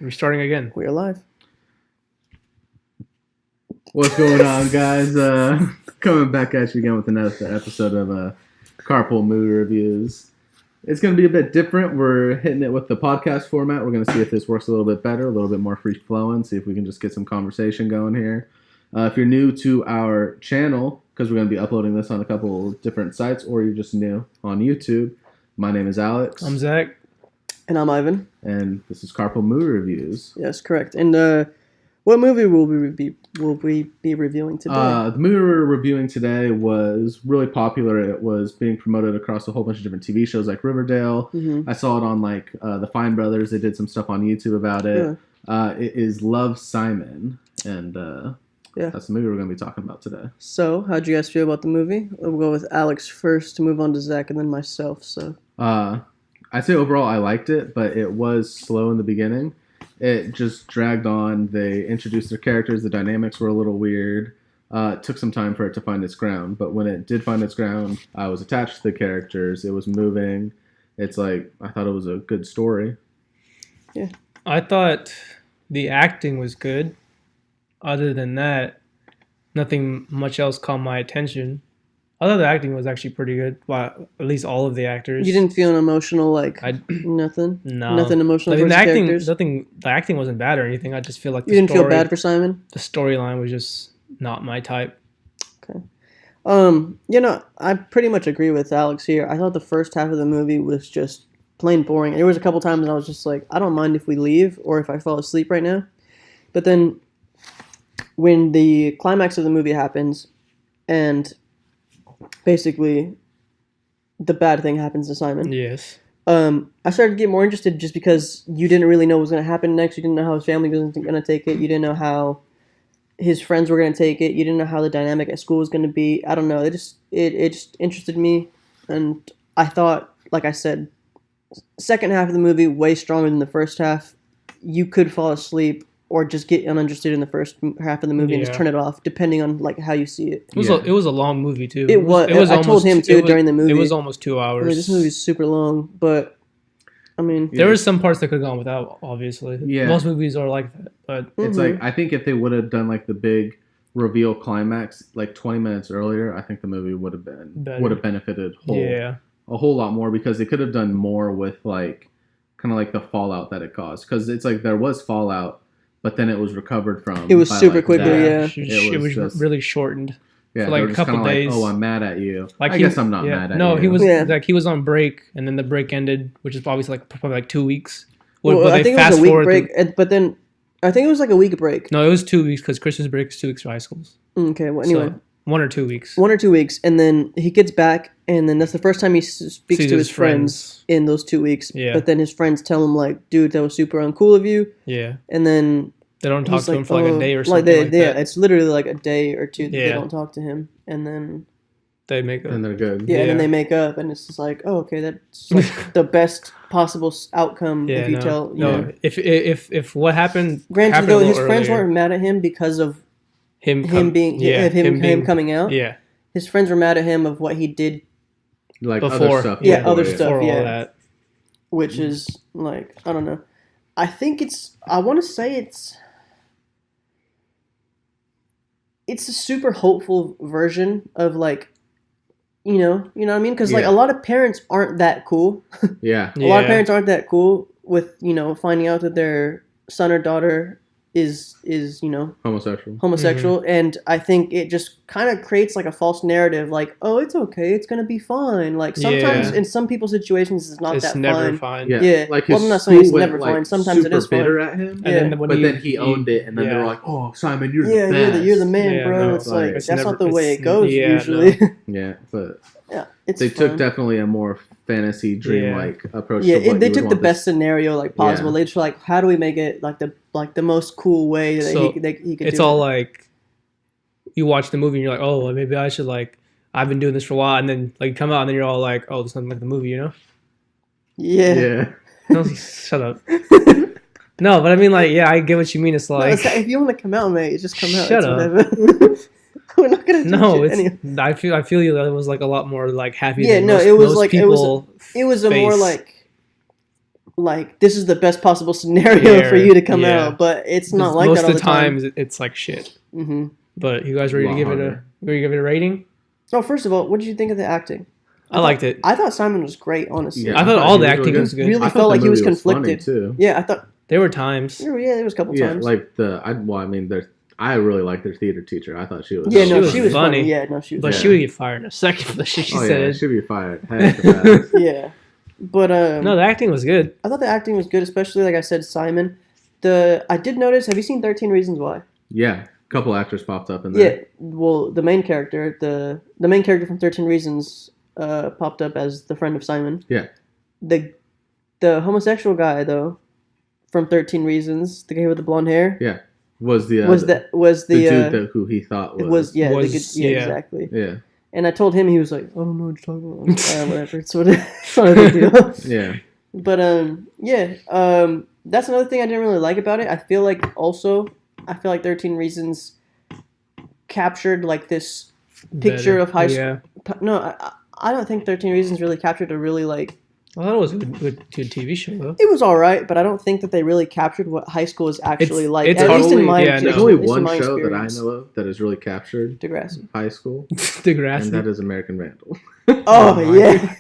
We're starting again. We're live. What's going on, guys? Coming back at you again with another episode of Carpool Movie Reviews. It's going to be a bit different. We're hitting it with the podcast format. We're going to see if this works a little bit better, a little bit more free-flowing, see if we can just get some conversation going here. If you're new to our channel, because we're going to be uploading this on a couple different sites, or you're just new on YouTube, my name is Alex. I'm Zach. And I'm Ivan. And this is Carpool Movie Reviews. Yes, correct. And what movie will we be reviewing today? The movie we're reviewing today was really popular. It was being promoted across a whole bunch of different TV shows like Riverdale. Mm-hmm. I saw it on the Fine Brothers. They did some stuff on YouTube about it. Yeah. It is Love, Simon, and that's the movie we're going to be talking about today. So, how'd you guys feel about the movie? We'll go with Alex first to move on to Zach and then myself. So, I'd say overall I liked it, but it was slow in the beginning. It just dragged on. They introduced their characters. The dynamics were a little weird. It took some time for it to find its ground. But when it did find its ground, I was attached to the characters. It was moving. It's like, I thought it was a good story. Yeah. I thought the acting was good. Other than that, nothing much else caught my attention. I thought the acting was actually pretty good. Well, at least all of the actors. You didn't feel an emotional, nothing? No. Nothing emotional the characters? The acting wasn't bad or anything. I just feel like you didn't feel bad for Simon? The storyline was just not my type. Okay. I pretty much agree with Alex here. I thought the first half of the movie was just plain boring. There was a couple times I was just like, I don't mind if we leave or if I fall asleep right now. But then when the climax of the movie happens and basically the bad thing happens to Simon. Yes. I started to get more interested just because you didn't really know what was going to happen next. You didn't know how his family was going to take it. You didn't know how his friends were going to take it. You didn't know how the dynamic at school was going to be. I don't know. It just interested me. And I thought, like I said, second half of the movie way stronger than the first half. You could fall asleep or just get uninterested in the first half of the movie and just turn it off, depending on how you see it. It was a long movie too. It was. I told him too during the movie. It was almost 2 hours. This movie is super long, but I mean, there were some parts that could have gone without. Obviously, most movies are like that. But it's I think if they would have done the big reveal climax 20 minutes earlier, I think the movie would have benefited a whole lot more, because they could have done more with kind of the fallout that it caused, because it's there was fallout. But then it was recovered from. It was super quickly, It was just really shortened. Yeah, for a couple days. I'm mad at you. I guess I'm not mad at you. No, he was he was on break, and then the break ended, which is obviously probably 2 weeks. Well, I think it was a week break, but then I think it was a week break. No, it was 2 weeks because Christmas break is 2 weeks for high schools. Okay, well, anyway. So, 1 or 2 weeks. 1 or 2 weeks, and then he gets back, and then that's the first time he speaks to his friends in those 2 weeks. Yeah. But then his friends tell him, dude, that was super uncool of you. Yeah. And then they don't talk to him for a day or something like that. Yeah, it's literally a day or two that they don't talk to him, and then they make up. And they're good. Yeah, and then they make up, and it's just okay, that's the best possible outcome if you tell. If what happened. Granted, though, his friends weren't mad at him because of him coming out. Yeah, his friends were mad at him of what he did, before. Other stuff. Yeah, other stuff. All that. Which is I don't know. I think I want to say it's a super hopeful version of you know what I mean? Because a lot of parents aren't that cool. Yeah. A lot of parents aren't that cool with finding out that their son or daughter is homosexual, and I think it just kind of creates a false narrative, oh, it's okay, it's gonna be fine. Sometimes in some people's situations it's not never fine. fine. Yeah. I'm not saying it's never fine. Sometimes it is fine. Bitter at him, then he owned it, and then they were like, "Oh, Simon, you're the best. You're the man, bro." It's that's not the way it goes usually. Yeah, but they took definitely a more fantasy dream-like approach. Yeah, they took the best scenario possible. They just how do we make it the most cool way that he could do it. It's all you watch the movie and you're like, oh, maybe I should I've been doing this for a while, and then come out and then you're all like, oh, there's nothing like the movie, Yeah. No, shut up. No, but I mean I get what you mean. It's if you want to come out, mate, just come out. Shut up. Whatever. We're not gonna do shit anyway. I feel you that it was a lot more happy. Yeah, than no, most, it was most it was a more like this is the best possible scenario for you to come out, but it's not like most that all of the time. times it's like shit. Mm-hmm. But you guys ready to give it a rating? Oh, first of all, what did you think of the acting? I liked it. I thought Simon was great, honestly. Yeah, I thought all the acting was good. Really felt like he was conflicted too. Yeah, I thought there were times. Yeah, there was a couple times. Like I really liked their theater teacher. I thought she was. Yeah, no, she was funny. Yeah, no, she was. But she would get fired in a second for the shit she said. Yeah, she'd be fired. Yeah, but no, the acting was good. I thought the acting was good, especially like I said, Simon. I did notice. Have you seen 13 Reasons Why? Yeah, a couple actors popped up in there. Yeah, well, the main character, the main character from 13 Reasons, popped up as the friend of Simon. Yeah. The homosexual guy though, from 13 Reasons, the guy with the blonde hair. Yeah. Was the dude who he thought was exactly. Yeah. And I told him, he was like, I don't know what you're talking about. Whatever. It's not a big deal. Yeah. But that's another thing I didn't really like about it. I feel like 13 Reasons captured like this picture of high school. Yeah. No, I don't think 13 Reasons really captured a really like. I thought it was a good TV show, though. It was all right, but I don't think that they really captured what high school is actually like. It's at totally, least in my There's only one show that I know of that has really captured Degrassi. High school. Degrassi. And that is American Vandal. Oh, yeah.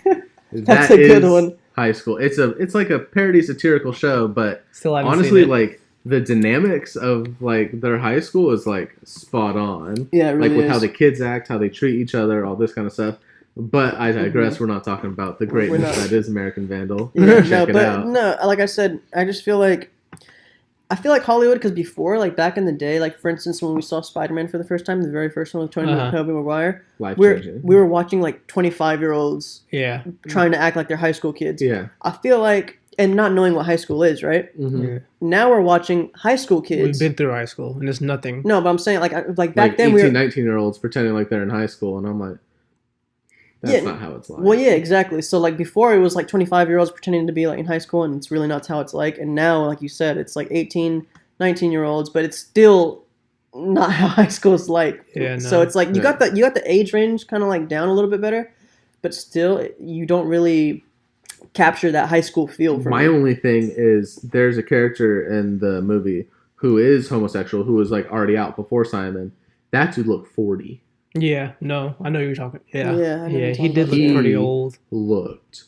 That's a good one. High school. It's like a parody satirical show, but still honestly, like the dynamics of like their high school is like spot on. Yeah, it really like with is. how the kids act, how they treat each other, all this kind of stuff. But I digress. Mm-hmm. We're not talking about the greatness that is American Vandal. Yeah, Check it out. No, like I said, I just feel like Hollywood, because before, like back in the day, like for instance, when we saw Spider-Man for the first time, the very first one with Tobey Maguire, we were watching like 25-year-olds, trying to act like they're high school kids. Yeah, I feel like, and not knowing what high school is, right? Mm-hmm. Yeah. Now we're watching high school kids. We've been through high school, and it's nothing. No, but I'm saying like back then 18, we were 19-year-olds pretending like they're in high school, and I'm like. That's not how it's like. Well, yeah, exactly. So, like, before it was, like, 25-year-olds pretending to be, like, in high school, and it's really not how it's like. And now, like you said, it's, like, 18, 19-year-olds, but it's still not how high school is like. Yeah, no. So, it's, like, you got the age range kind of, like, down a little bit better, but still, you don't really capture that high school feel for me. My only thing is there's a character in the movie who is homosexual, who was, like, already out before Simon. That dude looked 40. Yeah, no, I know you're talking. Yeah, he did look pretty old. Looked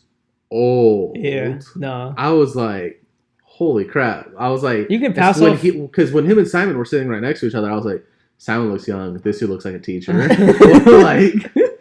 old. Yeah, no. I was like, holy crap! I was like, you can pass off because when him and Simon were sitting right next to each other, I was like, Simon looks young. This dude looks like a teacher. Like,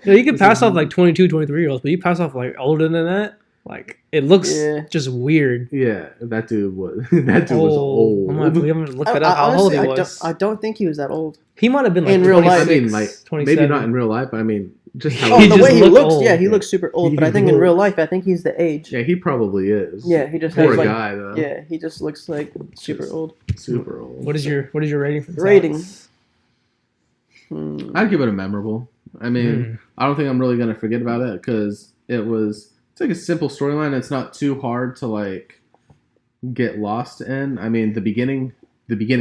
you can pass off like 22, 23-year-olds, but you pass off like older than that. Like it looks just weird. Yeah, that dude was old. We haven't looked at how old he was. I don't think he was that old. He might have been like in real life. I mean, like maybe not in real life, but I mean, just how the way he looks. Old. Yeah, he looks super old. But I think in real life, I think he's the age. Yeah, he probably is. Yeah, he just poor has, guy though. Yeah, he just looks like super old. Super old. What is your rating for this? Rating? I'd give it a memorable. I mean, I don't think I'm really gonna forget about it because it's like a simple storyline. It's not too hard to like get lost in. I mean, the beginning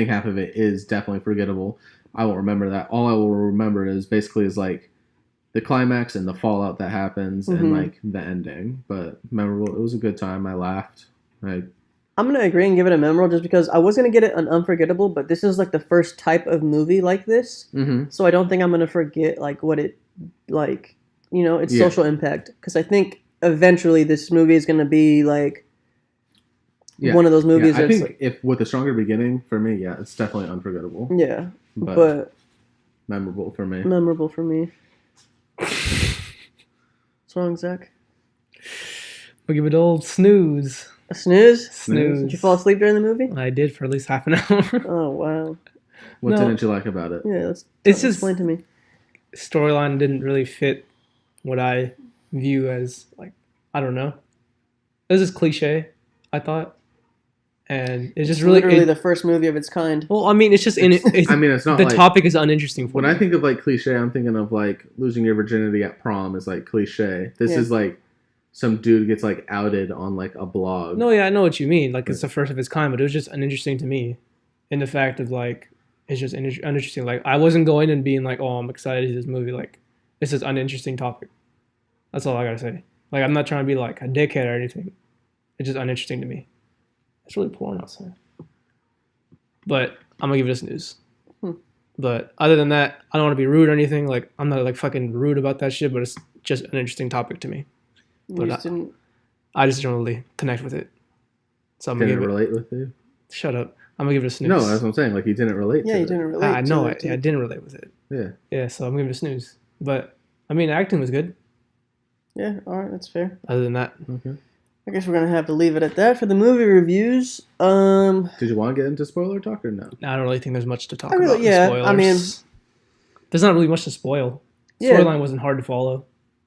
half of it is definitely forgettable. I won't remember that. All I will remember is like the climax and the fallout that happens and like the ending. But memorable. It was a good time. I laughed. I'm gonna agree and give it a memorable just because I was gonna get it an unforgettable, but this is like the first type of movie like this. Mm-hmm. So I don't think I'm gonna forget like what it like. Its social impact, because I think eventually this movie is going to be like one of those movies. I think if with a stronger beginning for me, it's definitely unforgettable. Yeah, but memorable for me. Memorable for me. What's wrong, Zach? We'll give it an old snooze. A snooze? Snooze. Did you fall asleep during the movie? I did for at least half an hour. Oh wow! What didn't you like about it? Yeah, it's just explain to me. Storyline didn't really fit what I view as like, I don't know. It was just cliche, I thought. And it's just literally the first movie of its kind. Well, I mean, it's just it's not the like, topic is uninteresting for me. me. When I think of like cliche, I'm thinking of like losing your virginity at prom is like cliche. This is like some dude gets like outed on like a blog. No, yeah, I know what you mean. Like it's the first of its kind, but it was just uninteresting to me in the fact of like, it's just uninteresting. Like I wasn't going and being like, oh, I'm excited to see this movie. Like it's just uninteresting topic. That's all I gotta say. Like I'm not trying to be like a dickhead or anything. It's just uninteresting to me. It's really pouring outside. But I'm gonna give it a snooze. But other than that, I don't want to be rude or anything. Like, I'm not like fucking rude about that shit, but it's just an interesting topic to me. But I just don't really connect with it. So I'm gonna Didn't give it. relate with you? Shut up. I'm gonna give it a snooze. No, that's what I'm saying. Like, you didn't relate to Yeah, it. you didn't relate. I know to I didn't relate with it. Yeah. Yeah, so I'm gonna give it a snooze. But I mean, acting was good. Yeah, all right, that's fair. Other than that, Okay. I guess we're gonna have to leave it at that for the movie reviews. Did you want to get into spoiler talk or no? I don't really think there's much to talk I really- about. yeah, Spoilers. I mean- there's not really much to spoil. Yeah. Storyline wasn't hard to follow.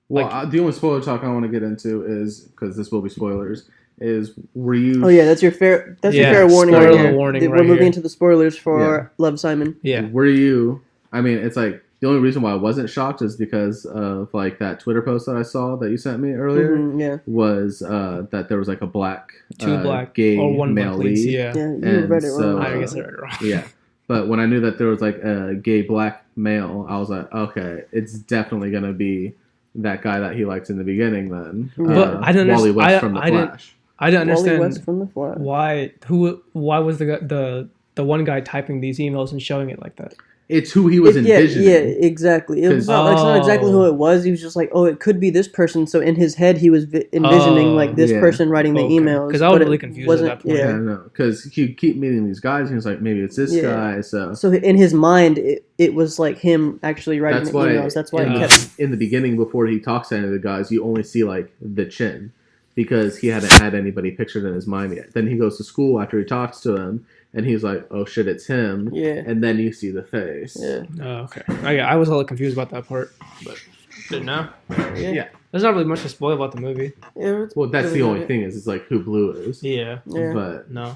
Well, Like- the only spoiler talk I want to get into is, because this will be spoilers, is were you... Oh yeah, that's your fair. That's Yeah, your fair warning right spoiler here. warning We're right moving here. into the spoilers for Love, Simon. Yeah. Were you... I mean, it's like, the only reason why I wasn't shocked is because of, like, that Twitter post that I saw that you sent me earlier. Yeah, Was that there was, like, a black... Two black gay or one male black leads. lead. Yeah. yeah, you And read it so, wrong. I guess I read it wrong. Yeah. But when I knew that there was, like, a gay black male, I was like, okay, it's definitely going to be that guy that he liked in the beginning then. But I didn't Wally understand- West from The I didn't- Flash. I didn't Wally understand West from the Flash. why was the one guy typing these emails and showing it like that. It's who he was envisioning. Yeah, exactly. It was not, it's not exactly who it was. He was just like, oh, it could be this person. So in his head, he was envisioning like this Yeah. person writing the emails. Because I was but really it confused at wasn't- that point. Yeah, I Yeah. know. Because he'd keep meeting these guys, and he was like, maybe it's this Yeah. guy. So So in his mind, it was like him actually writing That's the why- emails. That's why in, he the, kept. in the beginning, before he talks to any of the guys, you only see like the chin. Because he hadn't had anybody pictured in his mind yet. Then he goes to school after he talks to him, and he's like, "Oh shit, it's him." Yeah. And then you see the face. Yeah. Oh, okay. I was a little confused about that part, but didn't know. Yeah. There's not really much to spoil about the movie. Yeah, Well, that's the only thing is it's like who Blue is. Yeah. Yeah. But No.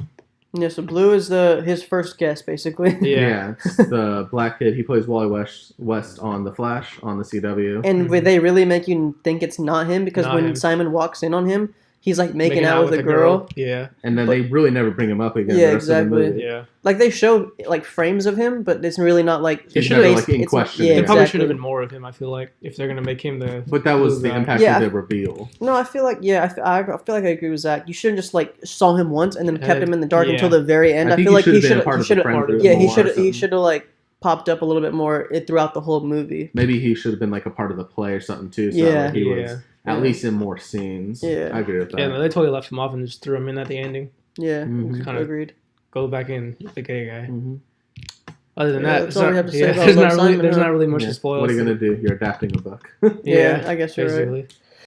Yeah. So Blue is his first guest, basically. Yeah. it's the black kid. He plays Wally West on The Flash on the CW. And would they really make you think it's not him? Because Not when him. Simon walks in on him, he's like making out with a girl. Yeah. And then But- they really never bring him up again. Yeah, the rest of the exactly. movie. Yeah. Like they show like frames of him, but it's really not like It's never, like, in it's question. yeah, There probably should exactly. have been more of him. I feel like if they're gonna make him the. But that was the Blue guy. impact Yeah, of the reveal. No, I feel like I feel like I agree with Zach. You shouldn't just like saw him once and then kept him in the dark Yeah. until the very end. I think feel like he been a should part he of should the friend group yeah more he or should something. he should have like popped up a little bit more throughout the whole movie. Maybe he should have been like a part of the play or something too. So Yeah. that he was Yeah. at least in more scenes. Yeah. I agree with that. Yeah, no, they totally left him off and just threw him in at the ending. Yeah, Mhm. Kinda- agreed. Go back in with the gay guy. Mhm. Other than Yeah, that, that's it's all not, we have to say yeah, about there's Love, not really Simon, there's huh? not really much Yeah. to spoil. What are you gonna do? You're adapting a book. Yeah, I guess you're right. basically.